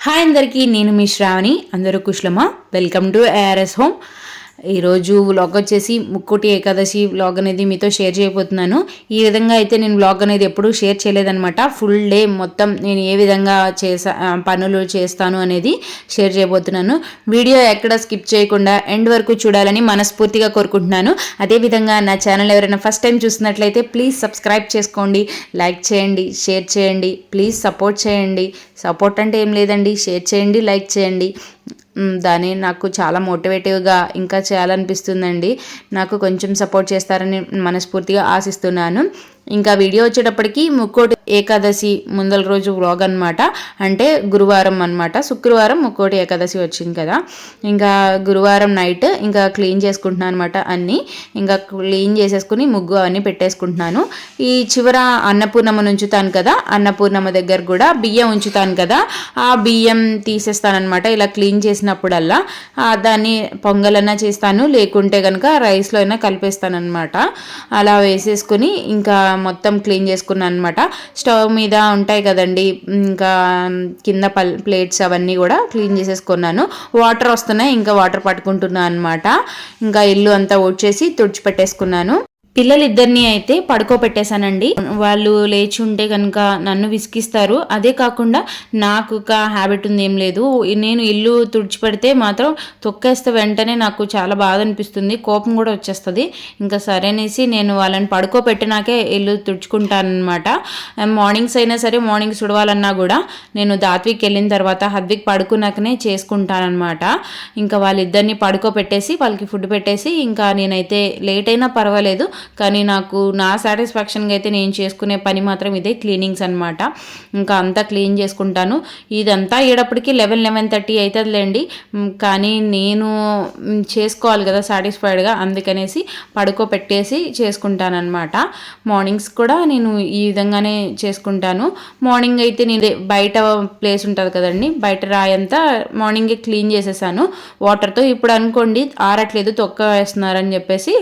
Hi అందరికీ, నేను మీ శ్రావణి. అందరూ కుశలమా? Welcome to ARS home. ఈరోజు వ్లాగ్ వచ్చేసి ముక్కోటి ఏకాదశి వ్లాగ్ అనేది మీతో షేర్ చేయబోతున్నాను. ఈ విధంగా అయితే నేను వ్లాగ్ అనేది ఎప్పుడూ షేర్ చేయలేదనమాట. ఫుల్ డే మొత్తం నేను ఏ విధంగా పనులు చేస్తాను అనేది షేర్ చేయబోతున్నాను. వీడియో ఎక్కడ స్కిప్ చేయకుండా ఎండ్ వరకు చూడాలని మనస్ఫూర్తిగా కోరుకుంటున్నాను. అదేవిధంగా నా ఛానల్ ఎవరైనా ఫస్ట్ టైం చూసినట్లయితే ప్లీజ్ సబ్స్క్రైబ్ చేసుకోండి, లైక్ చేయండి, షేర్ చేయండి, ప్లీజ్ సపోర్ట్ చేయండి. సపోర్ట్ అంటే ఏం లేదండి, షేర్ చేయండి, లైక్ చేయండి. దాన్ని నాకు చాలా మోటివేటివ్గా ఇంకా చేయాలనిపిస్తుందండి. నాకు కొంచెం సపోర్ట్ చేస్తారని మనస్ఫూర్తిగా ఆశిస్తున్నాను. ఇంకా వీడియో వచ్చేటప్పటికి ముక్కోటి ఏకాదశి ముందల రోజు వ్లాగ్ అనమాట. అంటే గురువారం అనమాట. శుక్రవారం ముక్కోటి ఏకాదశి వచ్చింది కదా. ఇంకా గురువారం నైట్ ఇంకా క్లీన్ చేసుకుంటున్నాను అనమాట. అన్నీ ఇంకా క్లీన్ చేసేసుకుని ముగ్గు అవన్నీ పెట్టేసుకుంటున్నాను. ఈ చివర అన్నపూర్ణమ్మ ఉంచుతాను కదా, అన్నపూర్ణమ్మ దగ్గర కూడా బియ్యం ఉంచుతాను కదా, ఆ బియ్యం తీసేస్తానమాట. ఇలా క్లీన్ చేసినప్పుడల్లా దాన్ని పొంగలన్నా చేస్తాను, లేకుంటే కనుక రైస్లో అయినా కలిపేస్తాను అనమాట. అలా వేసేసుకుని ఇంకా మొత్తం క్లీన్ చేసుకున్నాను అనమాట. స్టవ్ మీద ఉంటాయి కదండి, ఇంకా కింద ప్లేట్స్ అవన్నీ కూడా క్లీన్ చేసేసుకున్నాను. వాటర్ వస్తున్నాయి, ఇంకా వాటర్ పట్టుకుంటున్నాను అనమాట. ఇంకా ఇల్లు అంతా ఊడ్చేసి తుడిచిపెట్టేసుకున్నాను. పిల్లలిద్దరిని అయితే పడుకోబెట్టేశానండి. వాళ్ళు లేచి ఉంటే కనుక నన్ను విసిగిస్తారు. అదే కాకుండా నాకు ఒక హ్యాబిట్ ఉంది, ఏం లేదు, నేను ఇల్లు తుడిచిపెడితే మాత్రం తొక్కేస్తే వెంటనే నాకు చాలా బాధ అనిపిస్తుంది, కోపం కూడా వచ్చేస్తుంది. ఇంకా సరేనేసి నేను వాళ్ళని పడుకోబెట్టినాకే ఇల్లు తుడుచుకుంటానమాట. మార్నింగ్స్ అయినా సరే, మార్నింగ్ సుడవాలన్నా కూడా నేను దాత్విక్ వెళ్ళిన తర్వాత హద్విక్ పడుకున్నాకనే చేసుకుంటానమాట. ఇంకా వాళ్ళిద్దరిని పడుకోబెట్టేసి వాళ్ళకి ఫుడ్ పెట్టేసి ఇంకా నేనైతే లేట్ అయినా పర్వాలేదు, కానీ నాకు నా సాటిస్ఫాక్షన్గా అయితే నేను చేసుకునే పని మాత్రం ఇదే, క్లీనింగ్స్ అనమాట. ఇంకా అంతా క్లీన్ చేసుకుంటాను. ఇదంతా అయ్యేటప్పటికి 11-11:30 అవుతుందిలేండి. కానీ నేను చేసుకోవాలి కదా సాటిస్ఫైడ్గా, అందుకనేసి పడుకోబెట్టేసి చేసుకుంటానమాట. మార్నింగ్స్ కూడా నేను ఈ విధంగానే చేసుకుంటాను. మార్నింగ్ అయితే నేను బయట ప్లేస్ ఉంటుంది కదండి, బయట రాయంతా మార్నింగే క్లీన్ చేసేసాను వాటర్తో. ఇప్పుడు అనుకోండి ఆరట్లేదు, తొక్క వేస్తున్నారని చెప్పేసి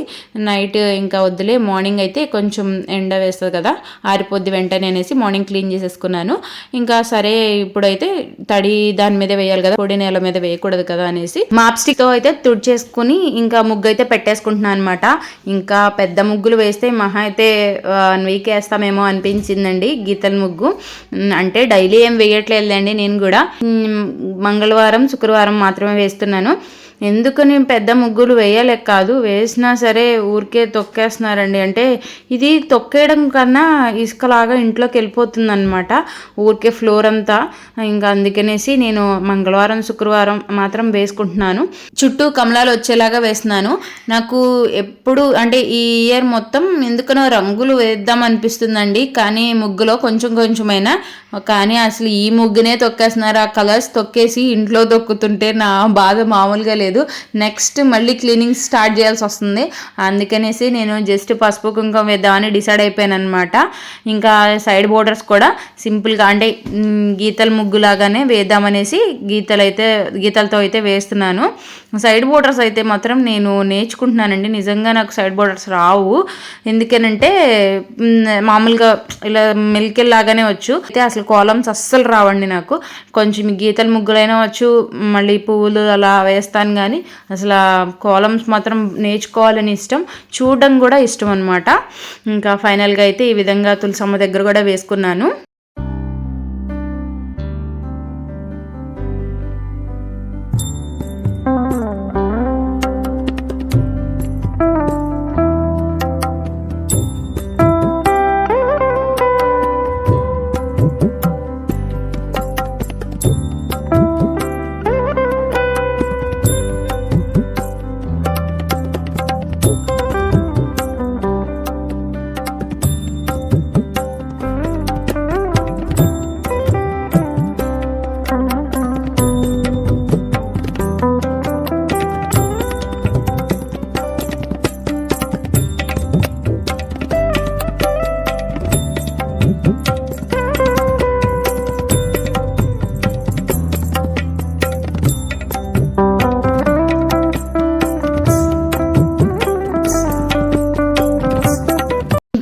నైట్ ఇంకా వద్దులే, మార్నింగ్ అయితే కొంచెం ఎండ వేస్తుంది కదా, ఆరిపోద్ది వెంటనే అనేసి మార్నింగ్ క్లీన్ చేసేసుకున్నాను. ఇంకా సరే ఇప్పుడైతే తడి దాని మీద వేయాలి కదా, పొడి నేల మీద వేయకూడదు కదా అనేసి మాప్ స్టిక్తో అయితే తుడిచేసుకుని ఇంకా ముగ్గు అయితే పెట్టేసుకుంటున్నాను అనమాట. ఇంకా పెద్ద ముగ్గులు వేస్తే మహా అయితే 1 వీక్ వేస్తామేమో అనిపించిందండి గీతల ముగ్గు. అంటే డైలీ ఏం వేయట్లేదులేండి, నేను కూడా మంగళవారం శుక్రవారం మాత్రమే వేస్తున్నాను. ఎందుకని పెద్ద ముగ్గులు వేయలేక కాదు, వేసినా సరే ఊరికే తొక్కేస్తున్నారండి. అంటే ఇది తొక్కేయడం కన్నా ఇసుకలాగా ఇంట్లోకి వెళ్ళిపోతుంది అనమాట, ఊరికే ఫ్లోర్ అంతా. ఇంకా అందుకనేసి నేను మంగళవారం శుక్రవారం మాత్రం వేసుకుంటున్నాను. చుట్టూ కమలాలు వచ్చేలాగా వేస్తున్నాను. నాకు ఎప్పుడు అంటే ఈ ఇయర్ మొత్తం ఎందుకనో రంగులు వేద్దాం అనిపిస్తుందండి, కానీ ముగ్గులో కొంచెం కొంచెమైనా. కానీ అసలు ఈ ముగ్గునే తొక్కేస్తున్నారు, ఆ కలర్స్ తొక్కేసి ఇంట్లో తొక్కుతుంటే నా బాధ మామూలుగా లేదు. నెక్స్ట్ మళ్ళీ క్లీనింగ్ స్టార్ట్ చేయాల్సి వస్తుంది. అందుకనేసి నేను జస్ట్ పసుపు కుంకుమ వేద్దామని డిసైడ్ అయిపోయాను అనమాట. ఇంకా సైడ్ బోర్డర్స్ కూడా సింపుల్గా అంటే గీతల ముగ్గులాగానే వేద్దామనేసి గీతలతో అయితే వేస్తున్నాను. సైడ్ బోర్డర్స్ అయితే మాత్రం నేను నేర్చుకుంటున్నానండి. నిజంగా నాకు సైడ్ బోర్డర్స్ రావు, ఎందుకనంటే మామూలుగా ఇలా మెలికెల్ లాగానే వచ్చు. అయితే అసలు కాలమ్స్ అస్సలు రావండి నాకు. కొంచెం గీతల ముగ్గులైనా వచ్చు, మళ్ళీ పువ్వులు అలా వేస్తాను, కానీ అసలు కాలమ్స్ మాత్రం నేర్చుకోవాలని ఇష్టం, చూడడం కూడా ఇష్టం అనమాట. ఇంకా ఫైనల్గా అయితే ఈ విధంగా తులసమ్మ దగ్గర కూడా వేసుకున్నాను.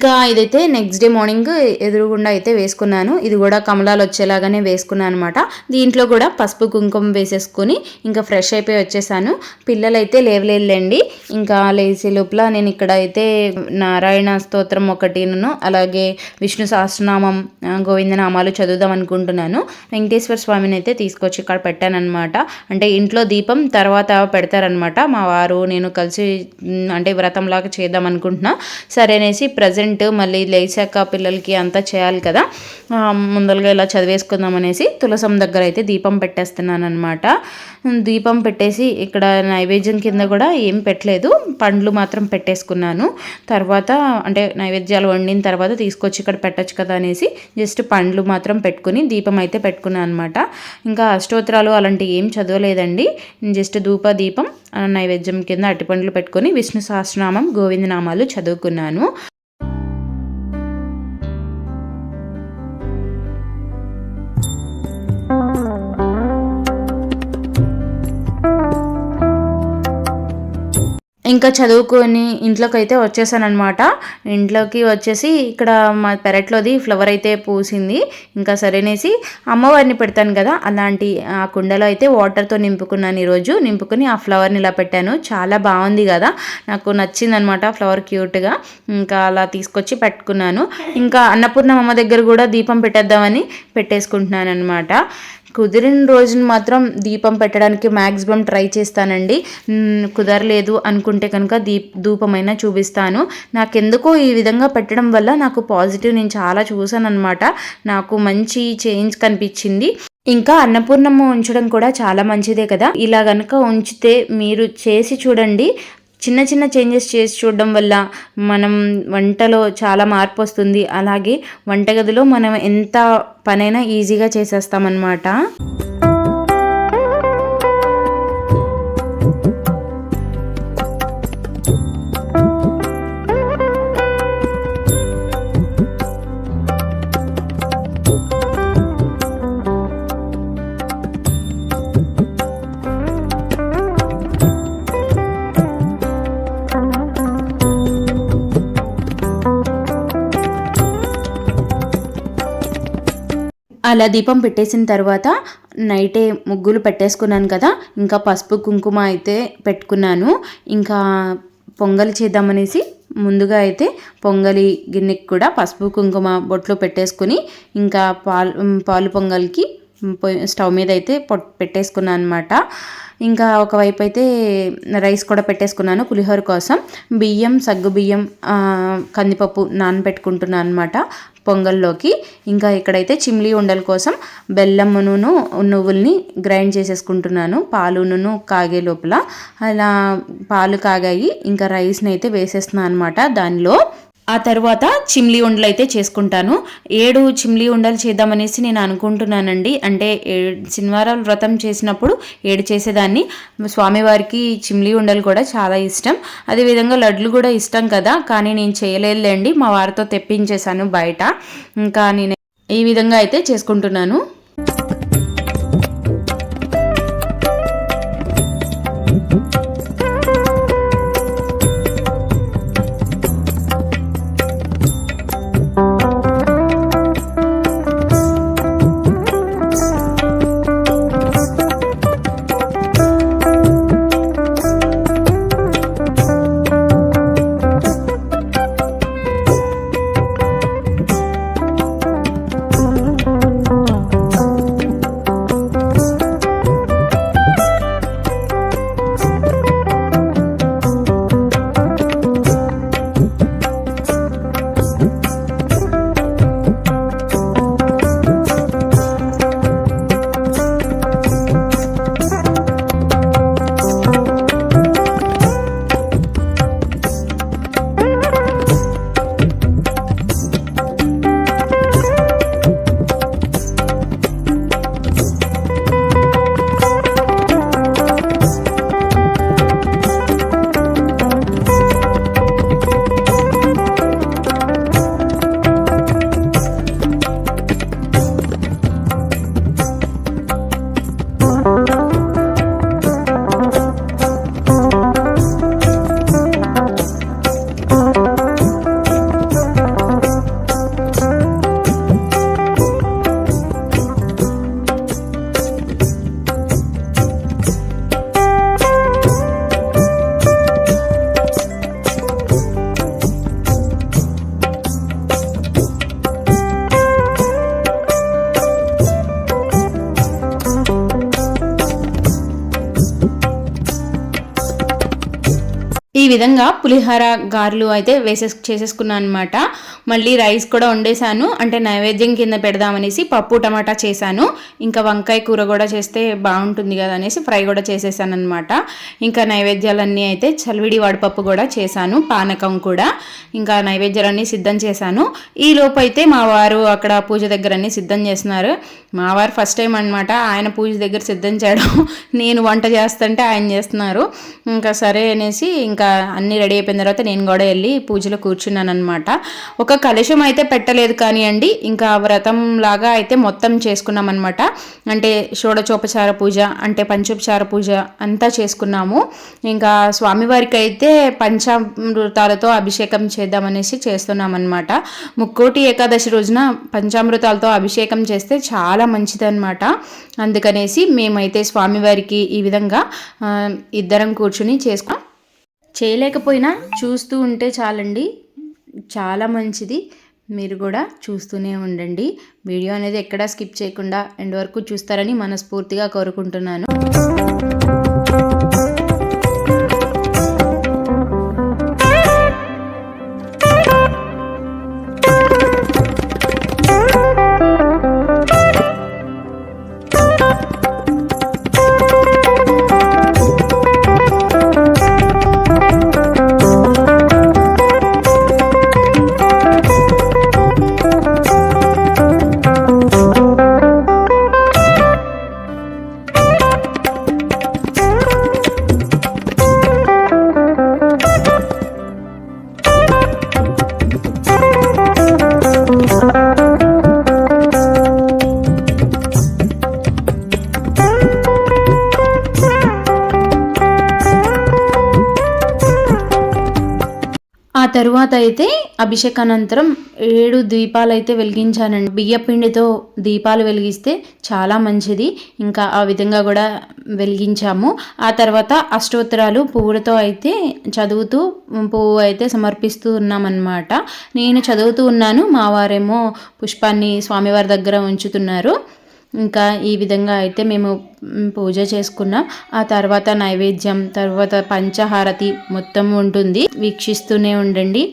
ఇంకా ఇదైతే నెక్స్ట్ డే మార్నింగ్ ఎదురుగుండా అయితే వేసుకున్నాను. ఇది కూడా కమలాలు వచ్చేలాగానే వేసుకున్నాను అనమాట. దీంట్లో కూడా పసుపు కుంకుమ వేసేసుకొని ఇంకా ఫ్రెష్ అయిపోయి వచ్చేసాను. పిల్లలైతే లేవలేదులేండి. ఇంకా లేచే లోపల నేను ఇక్కడ అయితే నారాయణ స్తోత్రం ఒకటిను అలాగే విష్ణు సహస్రనామం గోవిందనామాలు చదువుదాం అనుకుంటున్నాను. వెంకటేశ్వర స్వామిని అయితే తీసుకొచ్చి ఇక్కడ పెట్టానమాట. అంటే ఇంట్లో దీపం తర్వాత పెడతారనమాట. మా వారు నేను కలిసి అంటే వ్రతంలాగా చేద్దాం అనుకుంటున్నా. సరేనేసి ప్రజెంట్ మళ్ళీ లేచాక పిల్లలకి అంతా చేయాలి కదా, ముందరగా ఇలా చదివేసుకుందాం అనేసి తులసం దగ్గర అయితే దీపం పెట్టేస్తున్నాను అనమాట. దీపం పెట్టేసి ఇక్కడ నైవేద్యం కింద కూడా ఏం పెట్టలేదు, పండ్లు మాత్రం పెట్టేసుకున్నాను. తర్వాత అంటే నైవేద్యాలు వండిన తర్వాత తీసుకొచ్చి ఇక్కడ పెట్టచ్చు కదా అనేసి జస్ట్ పండ్లు మాత్రం పెట్టుకుని దీపం అయితే పెట్టుకున్నాను అనమాట. ఇంకా అష్టోత్తరాలు అలాంటివి ఏం చదవలేదండి. జస్ట్ ధూప దీపం నైవేద్యం కింద అరటిపండ్లు పెట్టుకొని విష్ణు సహస్రనామం గోవిందనామాలు చదువుకున్నాను. ఇంకా చదువుకొని ఇంట్లోకి అయితే వచ్చేసానమాట. ఇంట్లోకి వచ్చేసి ఇక్కడ మా పెరట్లోది ఫ్లవర్ అయితే పూసింది. ఇంకా సరేనేసి అమ్మవారిని పెడతాను కదా, అలాంటి ఆ కుండలో అయితే వాటర్తో నింపుకున్నాను. ఈరోజు నింపుకుని ఆ ఫ్లవర్ని ఇలా పెట్టాను. చాలా బాగుంది కదా, నాకు నచ్చిందనమాట ఫ్లవర్ క్యూట్గా. ఇంకా అలా తీసుకొచ్చి పెట్టుకున్నాను. ఇంకా అన్నపూర్ణమ్మ దగ్గర కూడా దీపం పెట్టేద్దామని పెట్టేసుకుంటున్నాను అనమాట. కుదిరిన రోజున మాత్రం దీపం పెట్టడానికి మ్యాక్సిమం ట్రై చేస్తానండి. కుదరలేదు అనుకుంటే కనుక ధూపమైనా చూపిస్తాను. నాకెందుకో ఈ విధంగా పెట్టడం వల్ల నాకు పాజిటివ్ నేను చాలా చూసాను అనమాట. నాకు మంచి చేంజ్ కనిపించింది. ఇంకా అన్నపూర్ణమ్మ ఉంచడం కూడా చాలా మంచిదే కదా. ఇలా కనుక ఉంచితే మీరు చేసి చూడండి. చిన్న చిన్న చేంజెస్ చేసి చూడడం వల్ల మనం వంటలో చాలా మార్పు వస్తుంది. అలాగే వంటగదిలో మనం ఎంత పనైనా ఈజీగా చేసేస్తామన్నమాట. అలా దీపం పెట్టేసిన తర్వాత నైటే ముగ్గులు పెట్టేసుకున్నాను కదా, ఇంకా పసుపు కుంకుమ అయితే పెట్టుకున్నాను. ఇంకా పొంగలి చేద్దామనేసి ముందుగా అయితే పొంగలి గిన్నెకి కూడా పసుపు కుంకుమ బొట్లు పెట్టేసుకుని ఇంకా పాలు పొంగల్కి స్టవ్ మీద అయితే పెట్టేసుకున్నాను అనమాట. ఇంకా ఒకవైపు అయితే రైస్ కూడా పెట్టేసుకున్నాను పులిహోర కోసం. బియ్యం సగ్గు బియ్యం కందిపప్పు నానబెట్టుకుంటున్నాను అనమాట పొంగల్లోకి. ఇంకా ఇక్కడైతే చిమ్లీ ఉండల కోసం బెల్లమును నువ్వుల్ని గ్రైండ్ చేసేసుకుంటున్నాను పాలును కాగే లోపల. అలా పాలు కాగాయి, ఇంకా రైస్ని అయితే వేసేస్తున్నాను అనమాట దానిలో. ఆ తర్వాత చిమ్లీ ఉండలు అయితే చేసుకుంటాను. 7 చిమ్లీ ఉండలు చేద్దామనేసి నేను అనుకుంటున్నానండి. అంటే శనివారాలు వ్రతం చేసినప్పుడు 7 చేసేదాన్ని. స్వామివారికి చిమ్లీ ఉండలు కూడా చాలా ఇష్టం, అదేవిధంగా లడ్లు కూడా ఇష్టం కదా. కానీ నేను చేయలేదులేండి, మా వారితో తెప్పించేశాను బయట. ఇంకా నేను ఈ విధంగా అయితే చేసుకుంటున్నాను. విధంగా పులిహోర గారెలు అయితే చేసేసుకున్నాను అనమాట. మళ్ళీ రైస్ కూడా వండేసాను, అంటే నైవేద్యం కింద పెడదామనేసి పప్పు టమాటా చేశాను. ఇంకా వంకాయ కూర కూడా చేస్తే బాగుంటుంది కదా అనేసి ఫ్రై కూడా చేసేసాను అనమాట. ఇంకా నైవేద్యాలన్నీ అయితే చలివిడి వడపప్పు కూడా చేశాను, పానకం కూడా. ఇంకా నైవేద్యాలన్నీ సిద్ధం చేశాను. ఈ లోపు అయితే మా వారు అక్కడ పూజ దగ్గర అన్నీ సిద్ధం చేస్తున్నారు. మా వారు ఫస్ట్ టైం అనమాట ఆయన పూజ దగ్గర సిద్ధం చేయడం, నేను వంట చేస్తుంటే ఆయన చేస్తున్నారు. ఇంకా సరే అనేసి ఇంకా అన్నీ రెడీ అయిపోయిన తర్వాత నేను కూడా వెళ్ళి పూజలో కూర్చున్నాను అనమాట. ఒక కలశం అయితే పెట్టలేదు కానివ్వండి, ఇంకా వ్రతం లాగా అయితే మొత్తం చేసుకున్నాం అనమాట. అంటే షోడచోపచార పూజ, అంటే పంచోపచార పూజ అంతా చేసుకున్నాము. ఇంకా స్వామివారికి అయితే పంచామృతాలతో అభిషేకం చేద్దామనేసి చేస్తున్నాం అనమాట. ముక్కోటి ఏకాదశి రోజున పంచామృతాలతో అభిషేకం చేస్తే చాలా మంచిదన్నమాట. అందుకనేసి మేమైతే స్వామివారికి ఈ విధంగా ఇద్దరం కూర్చుని చేసుకున్నాం. చేయలేకపోయినా చూస్తూ ఉంటే చాలండి, చాలా మంచిది. మీరు కూడా చూస్తూనే ఉండండి. వీడియో అనేది ఎక్కడా స్కిప్ చేయకుండా ఎండ్ వరకు చూస్తారని మనస్ఫూర్తిగా కోరుకుంటున్నాను. ఆ తరువాత అయితే అభిషేకానంతరం 7 దీపాలు అయితే వెలిగించానండి. బియ్యపిండితో దీపాలు వెలిగిస్తే చాలా మంచిది. ఇంకా ఆ విధంగా కూడా వెలిగించాము. ఆ తర్వాత అష్టోత్తరాలు పువ్వులతో అయితే చదువుతూ పువ్వు అయితే సమర్పిస్తూ ఉన్నామన్నమాట. నేను చదువుతూ ఉన్నాను, మా వారేమో పుష్పాన్ని స్వామివారి దగ్గర ఉంచుతున్నారు. ఇంకా ఈ విధంగా అయితే మేము పూజ చేసుకున్నాం. ఆ తర్వాత నైవేద్యం, తర్వాత పంచహారతి మొత్తం ఉంటుంది, వీక్షిస్తూనే ఉండండి.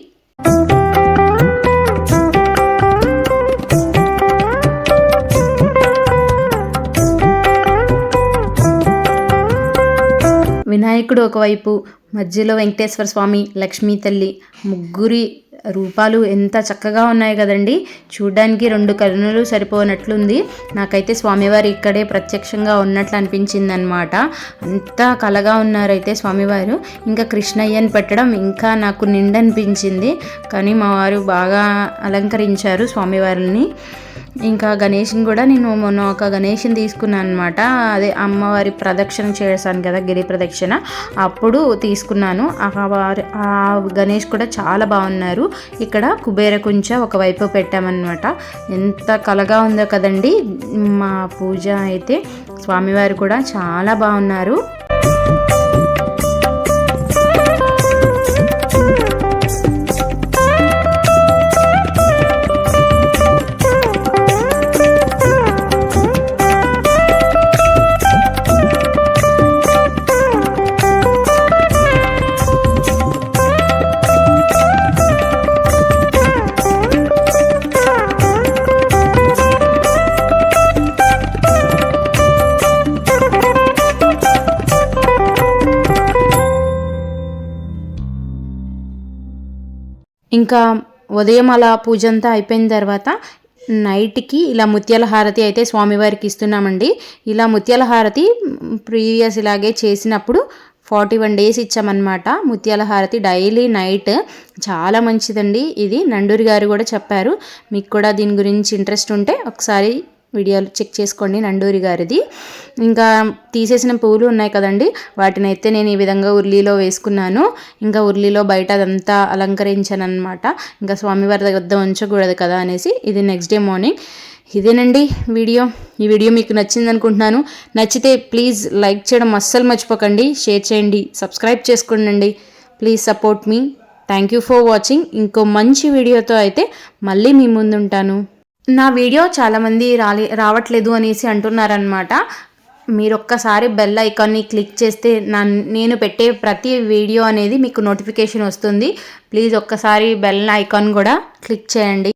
వినాయకుడు ఒకవైపు, మధ్యలో వెంకటేశ్వర స్వామి, లక్ష్మీ తల్లి, ముగ్గురి రూపాలు ఎంత చక్కగా ఉన్నాయి కదండి. చూడ్డానికి 2 కన్నులు సరిపోనట్లుంది. నాకైతే స్వామివారు ఇక్కడే ప్రత్యక్షంగా ఉన్నట్లు అనిపించింది అనమాట. అంతా కలగా ఉన్నారైతే స్వామివారు. ఇంకా కృష్ణయ్యని పెట్టడం ఇంకా నాకు నిండనిపించింది. కానీ మా వారు బాగా అలంకరించారు స్వామివారిని. ఇంకా గణేష్ని కూడా నేను మొన్న ఒక గణేష్ని తీసుకున్నాను అనమాట. అదే అమ్మవారి ప్రదక్షిణ చేశాను కదా, గిరి ప్రదక్షిణ, అప్పుడు తీసుకున్నాను. ఆ గణేష్ కూడా చాలా బాగున్నారు. ఇక్కడ కుబేర కుంచ ఒకవైపు పెట్టామన్నమాట. ఎంత కలగా ఉందో కదండి మా పూజ అయితే. స్వామివారు కూడా చాలా బాగున్నారు. ఇంకా ఉదయం అలా పూజ అంతా అయిపోయిన తర్వాత నైట్కి ఇలా ముత్యాల హారతి అయితే స్వామివారికి ఇస్తున్నామండి. ఇలా ముత్యాల హారతి ప్రీవియస్ ఇలాగే చేసినప్పుడు 41 days ఇచ్చామన్నమాట. ముత్యాల హారతి డైలీ నైట్ చాలా మంచిదండి. ఇది నండూరి గారు కూడా చెప్పారు. మీకు కూడా దీని గురించి ఇంట్రెస్ట్ ఉంటే ఒకసారి వీడియోలు చెక్ చేసుకోండి, నండూరి గారిది. ఇంకా తీసేసిన పువ్వులు ఉన్నాయి కదండి, వాటిని అయితే నేను ఈ విధంగా ఉర్లీలో వేసుకున్నాను. ఇంకా ఉర్లీలో బయట అదంతా అలంకరించాను అనమాట. ఇంకా స్వామివారి వద్ద ఉంచకూడదు కదా అనేసి. ఇది నెక్స్ట్ డే మార్నింగ్. ఇదేనండి వీడియో. ఈ వీడియో మీకు నచ్చింది అనుకుంటున్నాను. నచ్చితే ప్లీజ్ లైక్ చేయడం అస్సలు మర్చిపోకండి, షేర్ చేయండి, సబ్స్క్రైబ్ చేసుకోండి. Please support me. Thank you for watching. ఇంకో మంచి వీడియోతో అయితే మళ్ళీ మీ ముందుంటాను. నా వీడియో చాలామంది రావట్లేదు అనేసి అంటున్నారనమాట. మీరు ఒక్కసారి బెల్ ఐకాన్ని క్లిక్ చేస్తే నేను పెట్టే ప్రతి వీడియో అనేది మీకు నోటిఫికేషన్ వస్తుంది. ప్లీజ్ ఒక్కసారి బెల్ ఐకాన్ కూడా క్లిక్ చేయండి.